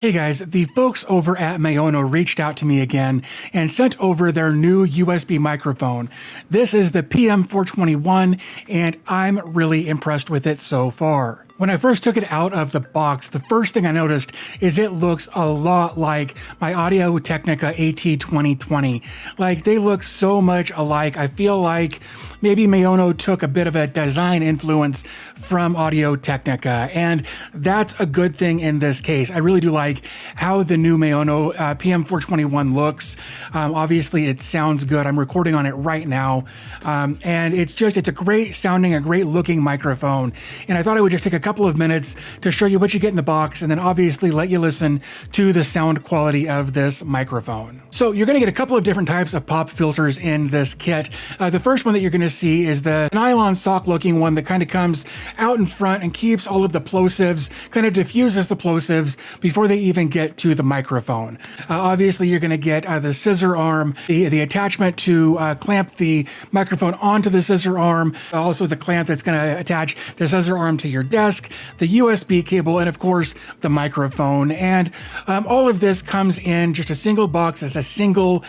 Hey guys, the folks over at Maono reached out to me again and sent over their new USB microphone. This is the PM421 and I'm really impressed with it so far. When I first took it out of the box, the first thing I noticed is it looks a lot like my Audio-Technica AT2020. Like, they look so much alike. I feel like maybe Maono took a bit of a design influence from Audio-Technica, and that's a good thing in this case. I really do like how the new Maono PM421 looks. Obviously, it sounds good. I'm recording on it right now, and it's a great sounding, a great looking microphone. And I thought I would just take a couple of minutes to show you what you get in the box, and then obviously let you listen to the sound quality of this microphone. So you're going to get a couple of different types of pop filters in this kit. The first one that you're going to see is the nylon sock looking one that kind of comes out in front and keeps all of the plosives, kind of diffuses the plosives before they even get to the microphone. Obviously you're going to get the scissor arm, the attachment to clamp the microphone onto the scissor arm, also the clamp that's going to attach the scissor arm to your desk, the USB cable, and of course the microphone. And all of this comes in just a single box. It's a single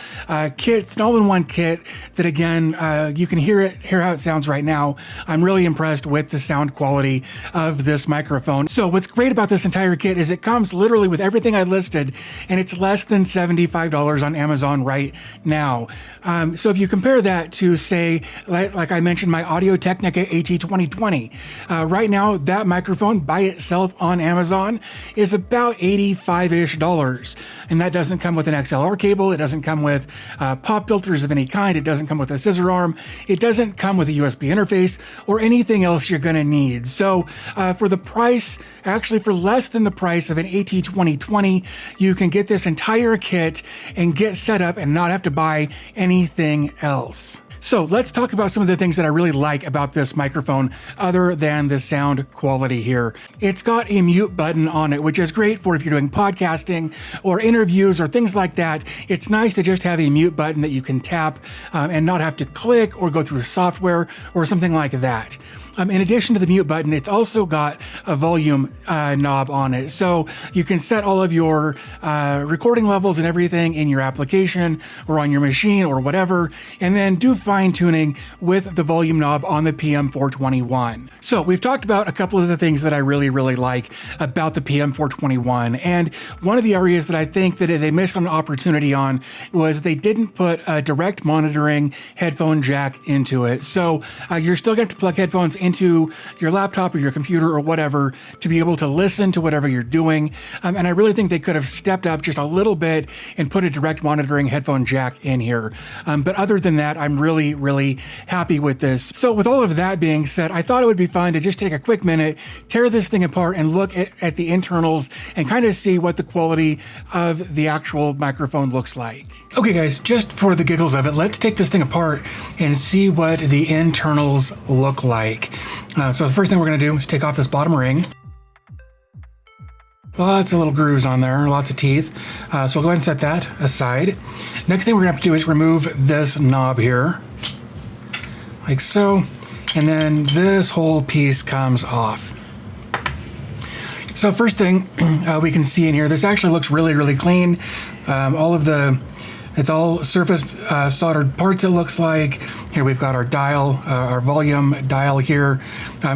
kit. It's an all-in-one kit that, again, you can hear how it sounds right now. I'm really impressed with the sound quality of this microphone. So what's great about this entire kit is it comes literally with everything I listed, and it's less than $75 on Amazon right now. So if you compare that to, say, like I mentioned, my Audio-Technica AT2020, right now that microphone by itself on Amazon is about $85-ish, and that doesn't come with an XLR cable. It doesn't come with pop filters of any kind. It doesn't come with a scissor arm. It doesn't come with a USB interface or anything else you're going to need. So for the price, actually for less than the price of an AT2020, you can get this entire kit and get set up and not have to buy anything else. So let's talk about some of the things that I really like about this microphone other than the sound quality here. It's got a mute button on it, which is great for if you're doing podcasting or interviews or things like that. It's nice to just have a mute button that you can tap and not have to click or go through software or something like that. In addition to the mute button, it's also got a volume knob on it. So you can set all of your recording levels and everything in your application or on your machine or whatever, and then do fine tuning with the volume knob on the PM421. So we've talked about a couple of the things that I really like about the PM421. And one of the areas that I think that they missed an opportunity on was they didn't put a direct monitoring headphone jack into it. So you're still going to plug headphones into your laptop or your computer or whatever to be able to listen to whatever you're doing. And I really think they could have stepped up just a little bit and put a direct monitoring headphone jack in here. But other than that, I'm really happy with this. So with all of that being said, I thought it would be fun to just take a quick minute, tear this thing apart and look at the internals and kind of see what the quality of the actual microphone looks like. Okay guys, just for the giggles of it, let's take this thing apart and see what the internals look like. So the first thing we're going to do is take off this bottom ring. Lots of little grooves on there, lots of teeth. So we'll go ahead and set that aside. Next thing we're going to have to do is remove this knob here, like so. And then this whole piece comes off. So first thing we can see in here, this actually looks really clean. It's all surface soldered parts, it looks like. Here we've got our dial, our volume dial here.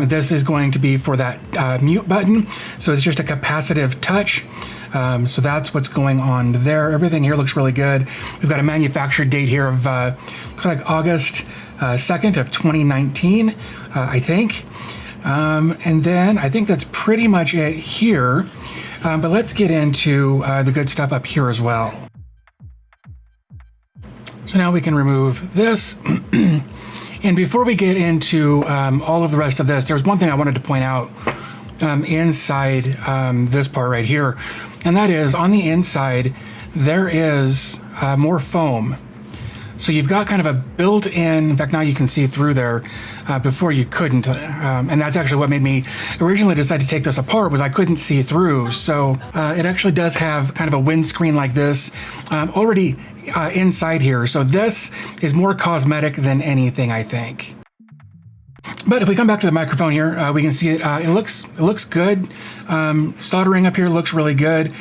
This is going to be for that mute button. So it's just a capacitive touch. So that's what's going on there. Everything here looks really good. We've got a manufactured date here of looks like August 2nd of 2019, I think. And then I think that's pretty much it here. But let's get into the good stuff up here as well. So now we can remove this. And before we get into all of the rest of this, there's one thing I wanted to point out inside this part right here. And that is on the inside, there is more foam. So you've got kind of a built-in, in fact, now you can see through there. Before you couldn't. And that's actually what made me originally decide to take this apart, was I couldn't see through. So it actually does have kind of a windscreen like this already inside here. So this is more cosmetic than anything, I think. But if we come back to the microphone here, we can see it. It looks good. Soldering up here looks really good.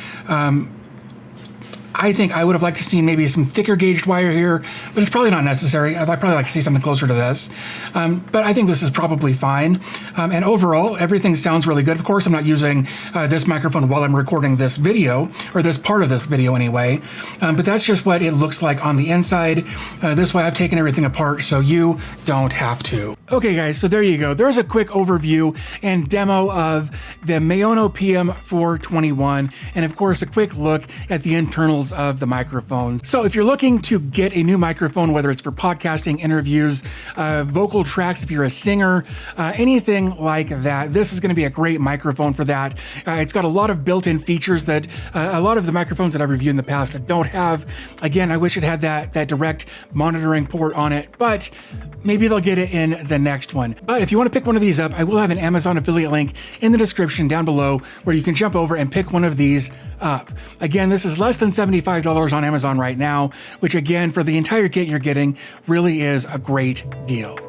I think I would have liked to see maybe some thicker gauged wire here, but it's probably not necessary. I'd probably like to see something closer to this. But I think this is probably fine. And overall, everything sounds really good. Of course, I'm not using this microphone while I'm recording this video, or this part of this video anyway. But that's just what it looks like on the inside. This way I've taken everything apart so you don't have to. Okay guys, so there you go. There's a quick overview and demo of the Maono PM421, and of course a quick look at the internals of the microphone. So if you're looking to get a new microphone, whether it's for podcasting, interviews, vocal tracks, if you're a singer, anything like that, this is going to be a great microphone for that. It's got a lot of built-in features that a lot of the microphones that I've reviewed in the past don't have. Again, I wish it had that direct monitoring port on it, but maybe they'll get it in the next one. But if you want to pick one of these up, I will have an Amazon affiliate link in the description down below where you can jump over and pick one of these up. Again, this is less than $75 on Amazon right now, which again, for the entire kit you're getting, really is a great deal.